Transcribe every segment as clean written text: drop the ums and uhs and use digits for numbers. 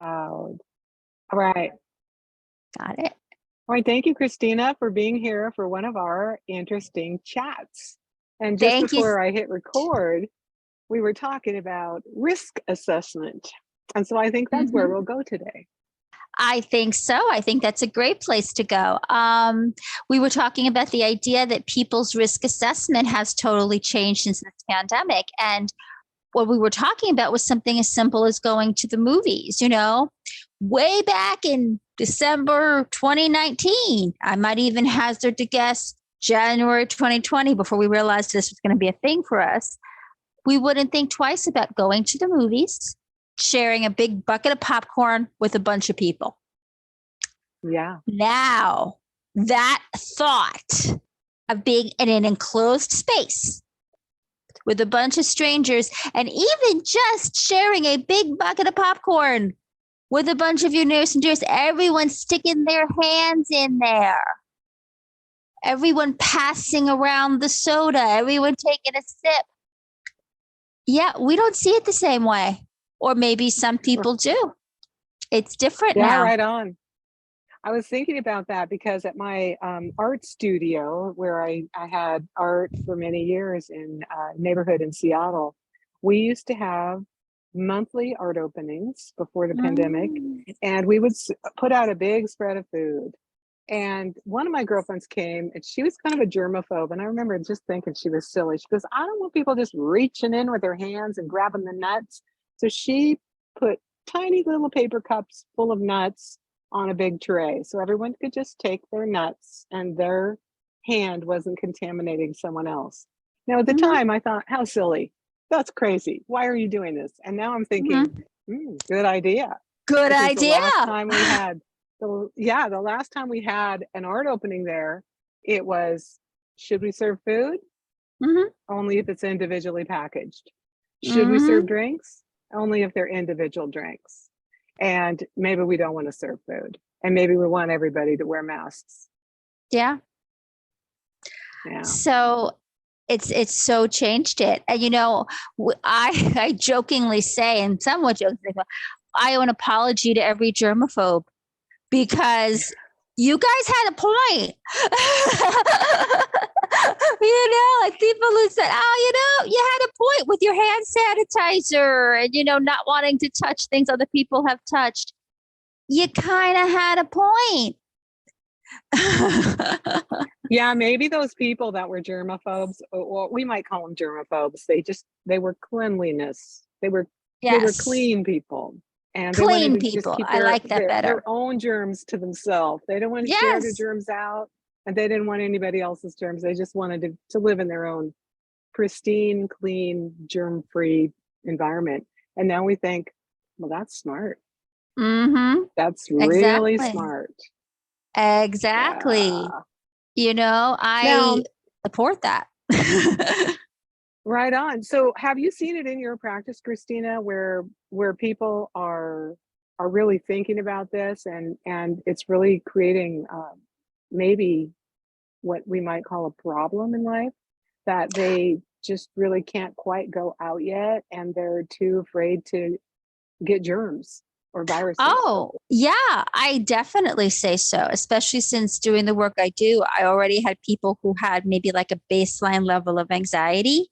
All right. Got it. All right. Thank you, Christina, for being here for one of our interesting chats. And just Thank you. before I hit record, we were talking about risk assessment. And so I think that's where we'll go today. I think so. I think that's a great place to go. We were talking about the idea that people's risk assessment has totally changed since this pandemic. And what we were talking about was something as simple as going to the movies, way back in December 2019. I might even hazard to guess January 2020, before we realized this was going to be a thing for us. We wouldn't think twice about going to the movies, sharing a big bucket of popcorn with a bunch of people. Yeah. Now, that thought of being in an enclosed space with a bunch of strangers and even just sharing a big bucket of popcorn with a bunch of your nearest and dearest, everyone sticking their hands in there, everyone passing around the soda, everyone taking a sip. Yeah, we don't see it the same way. Or maybe some people do. It's different now. Yeah, right on. I was thinking about that because at my art studio, where I had art for many years in a neighborhood in Seattle, we used to have monthly art openings before the pandemic, and we would put out a big spread of food. And one of my girlfriends came, and she was kind of a germaphobe. And I remember just thinking she was silly. She goes, I don't want people just reaching in with their hands and grabbing the nuts. So she put tiny little paper cups full of nuts on a big tray, so everyone could just take their nuts and their hand wasn't contaminating someone else. Now, at the time, I thought, how silly. That's crazy. Why are you doing this? And now I'm thinking, good idea. Good idea. The last time we had an art opening there, it was, should we serve food? Only if it's individually packaged. Should we serve drinks? Only if they're individual drinks. And maybe we don't want to serve food. And maybe we want everybody to wear masks. Yeah. So it's so changed it. And, I jokingly say, and somewhat jokingly, I owe an apology to every germaphobe because you guys had a point. Like people who said, you had a point with your hand sanitizer and, not wanting to touch things other people have touched. You kind of had a point. Yeah, maybe those people that were germaphobes, well, we might call them germaphobes. They were cleanliness. They were clean people. And clean they wanted to people. just keep I like that better. Their own germs to themselves. They don't want to share their germs out, and they didn't want anybody else's germs. They just wanted to live in their own pristine, clean, germ-free environment. And now we think, well, that's smart. That's really smart. Exactly. Yeah. I support that. Right on. So have you seen it in your practice, Cristina, where people are really thinking about this and it's really creating maybe what we might call a problem in life, that they just really can't quite go out yet and they're too afraid to get germs or viruses? Oh, yeah, I definitely say so, especially since doing the work I do, I already had people who had maybe like a baseline level of anxiety.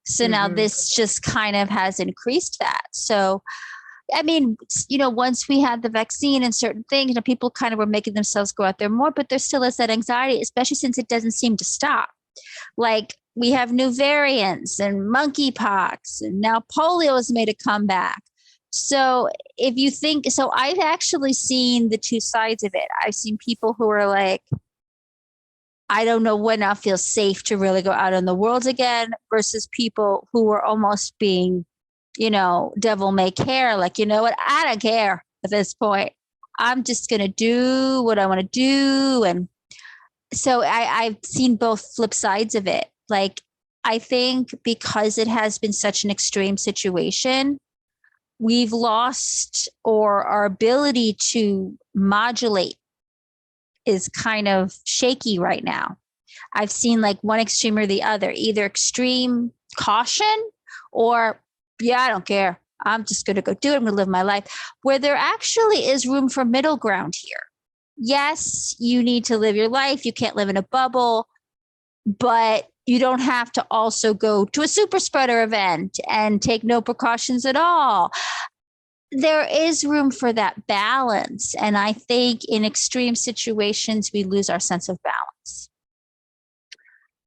So now this just kind of has increased that. So, I mean, once we had the vaccine and certain things, people kind of were making themselves go out there more, but there still is that anxiety, especially since it doesn't seem to stop. Like we have new variants and monkeypox, and now polio has made a comeback. So if you think, so I've actually seen the two sides of it. I've seen people who are like, I don't know when I'll feel safe to really go out in the world again, versus people who are almost being, devil may care. Like, you know what? I don't care at this point. I'm just going to do what I want to do. And so I've seen both flip sides of it. Like, I think because it has been such an extreme situation, we've lost, or our ability to modulate is kind of shaky right now. I've seen like one extreme or the other, either extreme caution or, I don't care. I'm just going to go do it. I'm going to live my life. Where there actually is room for middle ground here. Yes, you need to live your life. You can't live in a bubble, but you don't have to also go to a super spreader event and take no precautions at all. There is room for that balance. And I think in extreme situations, we lose our sense of balance.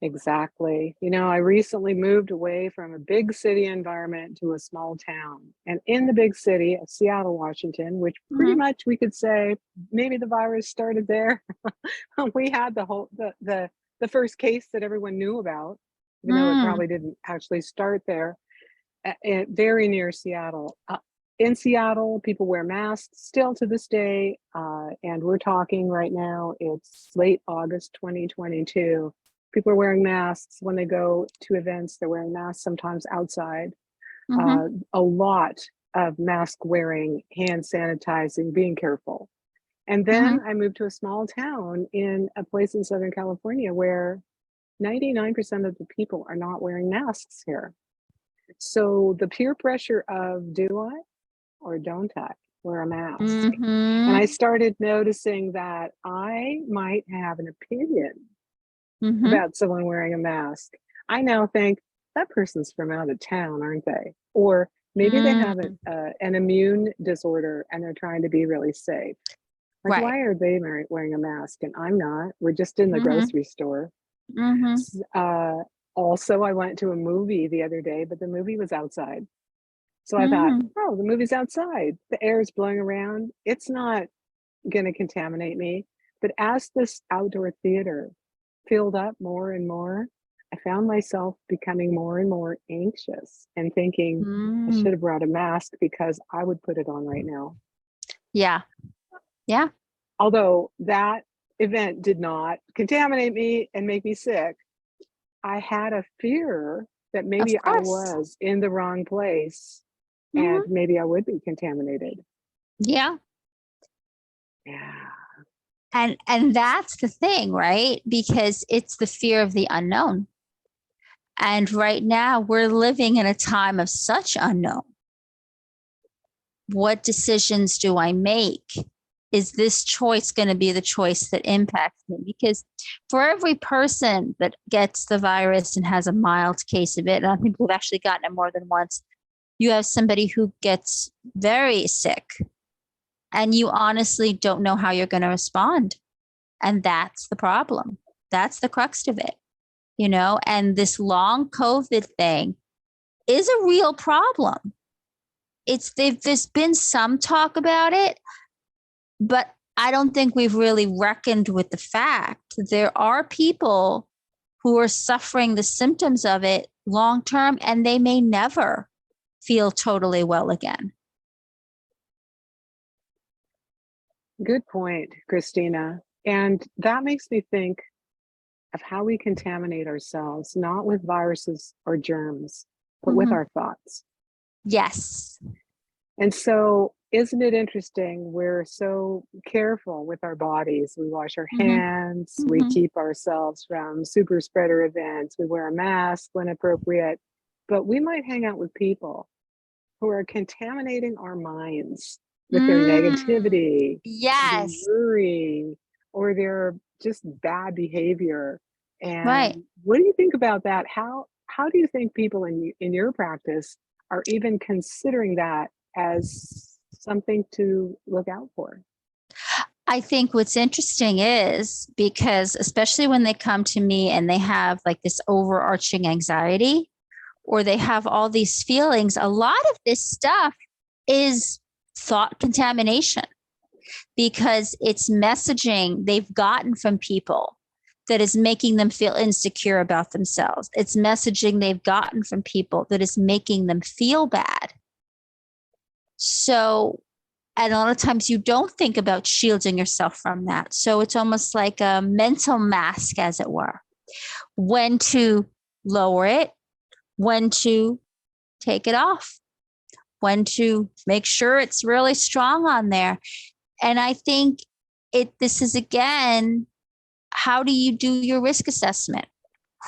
Exactly. I recently moved away from a big city environment to a small town. And in the big city of Seattle, Washington, which pretty much we could say maybe the virus started there. We had the first case that everyone knew about, even though it probably didn't actually start there, very near Seattle. In Seattle, people wear masks still to this day. And we're talking right now, it's late August 2022. People are wearing masks when they go to events. They're wearing masks sometimes outside. A lot of mask wearing, hand sanitizing, being careful. And then I moved to a small town in a place in Southern California where 99% of the people are not wearing masks here. So the peer pressure of do I or don't I wear a mask? And I started noticing that I might have an opinion about someone wearing a mask. I now think that person's from out of town, aren't they? Or maybe they have an immune disorder and they're trying to be really safe. Like, why are they wearing a mask and I'm not? We're just in the grocery store. Also, I went to a movie the other day, but the movie was outside. So I thought, oh, the movie's outside. The air is blowing around. It's not going to contaminate me. But as this outdoor theater filled up more and more, I found myself becoming more and more anxious and thinking I should have brought a mask because I would put it on right now. Yeah. Yeah. Although that event did not contaminate me and make me sick, I had a fear that maybe I was in the wrong place and maybe I would be contaminated. Yeah. Yeah. And that's the thing, right? Because it's the fear of the unknown. And right now we're living in a time of such unknown. What decisions do I make? Is this choice going to be the choice that impacts me? Because for every person that gets the virus and has a mild case of it, and I think we've actually gotten it more than once, you have somebody who gets very sick and you honestly don't know how you're going to respond. And that's the problem. That's the crux of it, and this long COVID thing is a real problem. There's been some talk about it, but I don't think we've really reckoned with the fact there are people who are suffering the symptoms of it long term, and they may never feel totally well again. Good point, Christina. And that makes me think of how we contaminate ourselves, not with viruses or germs, but with our thoughts. Yes. And so, isn't it interesting? We're so careful with our bodies. We wash our hands, we keep ourselves from super spreader events, we wear a mask when appropriate, but we might hang out with people who are contaminating our minds with their negativity, their worry, or their just bad behavior. And what do you think about that? How do you think people in your practice are even considering that as something to look out for? I think what's interesting is because especially when they come to me and they have like this overarching anxiety or they have all these feelings, a lot of this stuff is thought contamination because it's messaging they've gotten from people that is making them feel insecure about themselves. It's messaging they've gotten from people that is making them feel bad. So, and a lot of times you don't think about shielding yourself from that. So it's almost like a mental mask, as it were. When to lower it, when to take it off, when to make sure it's really strong on there. And I think this is again, how do you do your risk assessment?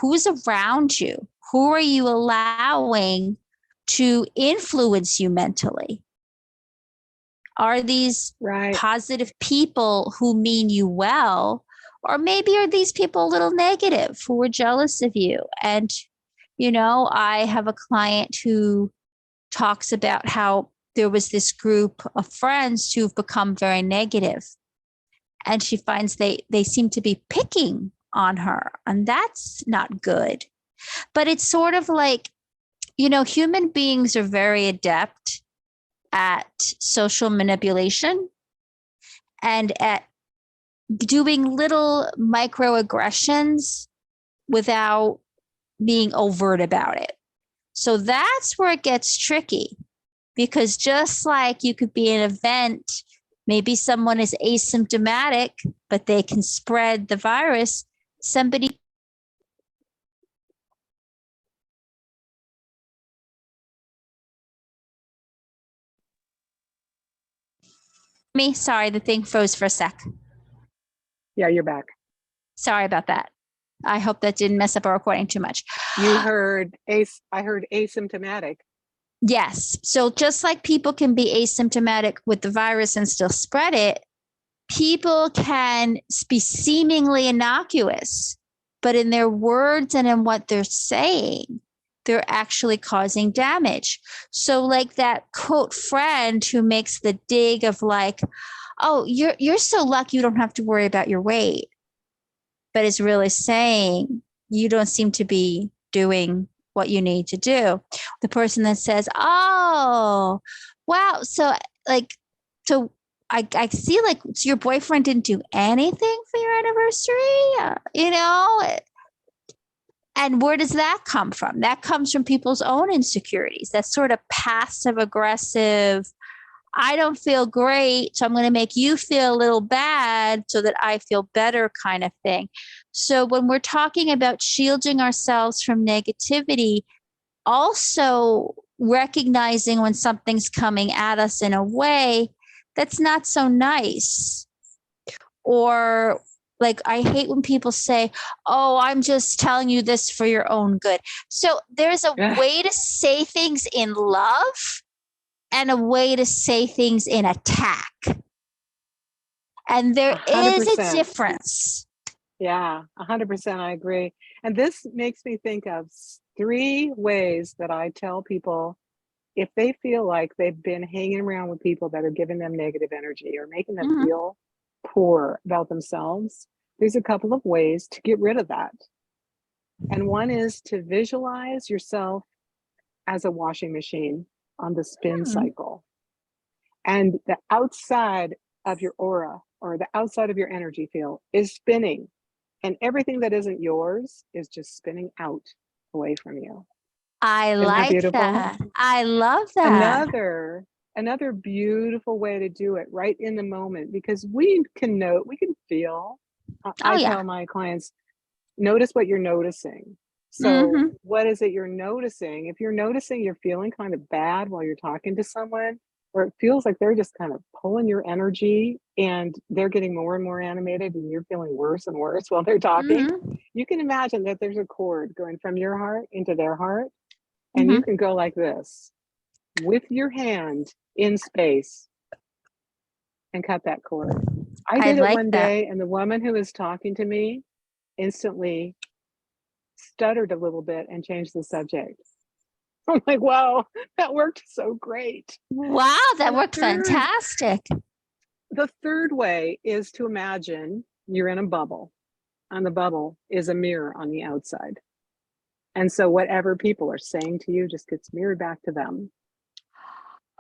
Who's around you? Who are you allowing to influence you mentally? Are these Right. positive people who mean you well? Or maybe are these people a little negative who are jealous of you? And, I have a client who talks about how there was this group of friends who've become very negative, and she finds they seem to be picking on her, and that's not good. But it's sort of like, human beings are very adept at social manipulation and at doing little microaggressions without being overt about it. So that's where it gets tricky, because just like you could be in an event, maybe someone is asymptomatic, but they can spread the virus. Somebody sorry, the thing froze for a sec. Yeah, you're back. Sorry about that. I hope that didn't mess up our recording too much. You heard I heard asymptomatic. Yes. So just like people can be asymptomatic with the virus and still spread it, people can be seemingly innocuous, but in their words and in what they're saying, they're actually causing damage. So like that quote friend who makes the dig of like, oh, you're so lucky you don't have to worry about your weight, but is really saying you don't seem to be doing what you need to do. The person that says, oh, wow. So like, so I see like, so your boyfriend didn't do anything for your anniversary, and where does that come from? That comes from people's own insecurities. That sort of passive aggressive, I don't feel great, so I'm going to make you feel a little bad so that I feel better kind of thing. So when we're talking about shielding ourselves from negativity, also recognizing when something's coming at us in a way that's not so nice. Or like, I hate when people say, oh, I'm just telling you this for your own good. So there's a way to say things in love and a way to say things in attack. And there is 100%. a difference. Yeah, 100%. I agree. And this makes me think of 3 ways that I tell people if they feel like they've been hanging around with people that are giving them negative energy or making them Mm-hmm. feel poor about themselves. There's a couple of ways to get rid of that. And one is to visualize yourself as a washing machine on the spin cycle. And the outside of your aura or the outside of your energy field is spinning. And everything that isn't yours is just spinning out away from you. I Isn't that like beautiful? that. I love that. Another beautiful way to do it right in the moment, because we can feel. I tell my clients, notice what you're noticing. So what is it you're noticing? If you're noticing you're feeling kind of bad while you're talking to someone, or it feels like they're just kind of pulling your energy and they're getting more and more animated and you're feeling worse and worse while they're talking, you can imagine that there's a cord going from your heart into their heart. And you can go like this with your hand in space and cut that cord. I did it one day, and the woman who was talking to me instantly stuttered a little bit and changed the subject. I'm like, wow, that worked so great. Wow, that worked fantastic. The third way is to imagine you're in a bubble, and the bubble is a mirror on the outside. And so whatever people are saying to you just gets mirrored back to them.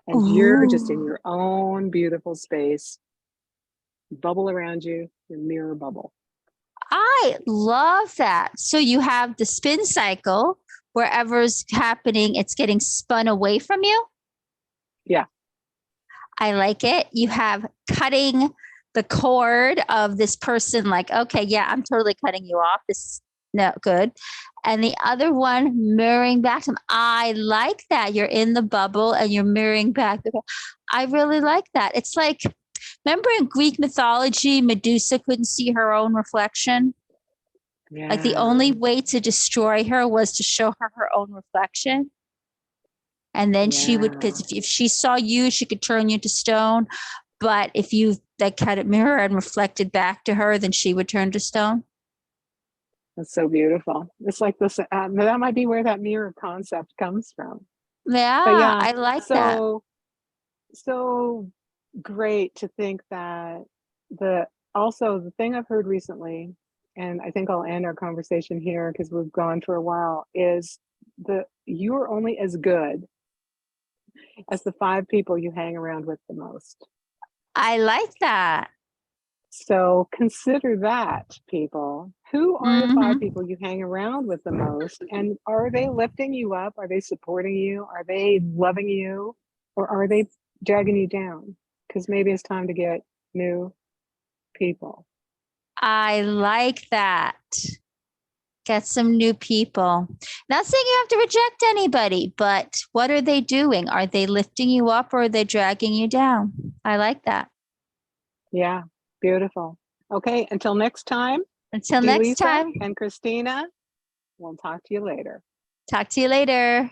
And you're just in your own beautiful space, bubble around you, your mirror bubble. I love that. So you have the spin cycle, wherever's happening, it's getting spun away from you. Yeah. I like it. You have cutting the cord of this person, like, okay, yeah, I'm totally cutting you off. This is no good. And the other one mirroring back to them. I like that. You're in the bubble and you're mirroring back. I really like that. It's like, remember in Greek mythology, Medusa couldn't see her own reflection? Yeah. Like the only way to destroy her was to show her her own reflection. And then she would, Yeah, because if she saw you, she could turn you to stone. But if you that kind of mirror and reflected back to her, then she would turn to stone. that's so beautiful. It's like this, that might be where that mirror concept comes from. But Yeah, yeah, I like that. so so great to think that the also the thing I've heard recently, and I think I'll end our conversation here because we've gone for a while, is the you're only as good as the five people you hang around with the most. I like that. So consider that, people. Who are the five Hmm. people you hang around with the most? And are they lifting you up? Are they supporting you? Are they loving you? Or are they dragging you down? Because maybe it's time to get new people. I like that. Get some new people. Not saying you have to reject anybody, but what are they doing? Are they lifting you up or are they dragging you down? I like that. Yeah, beautiful. Okay, until next time, Until next Delisa time, and Christina, we'll talk to you later. talk to you later.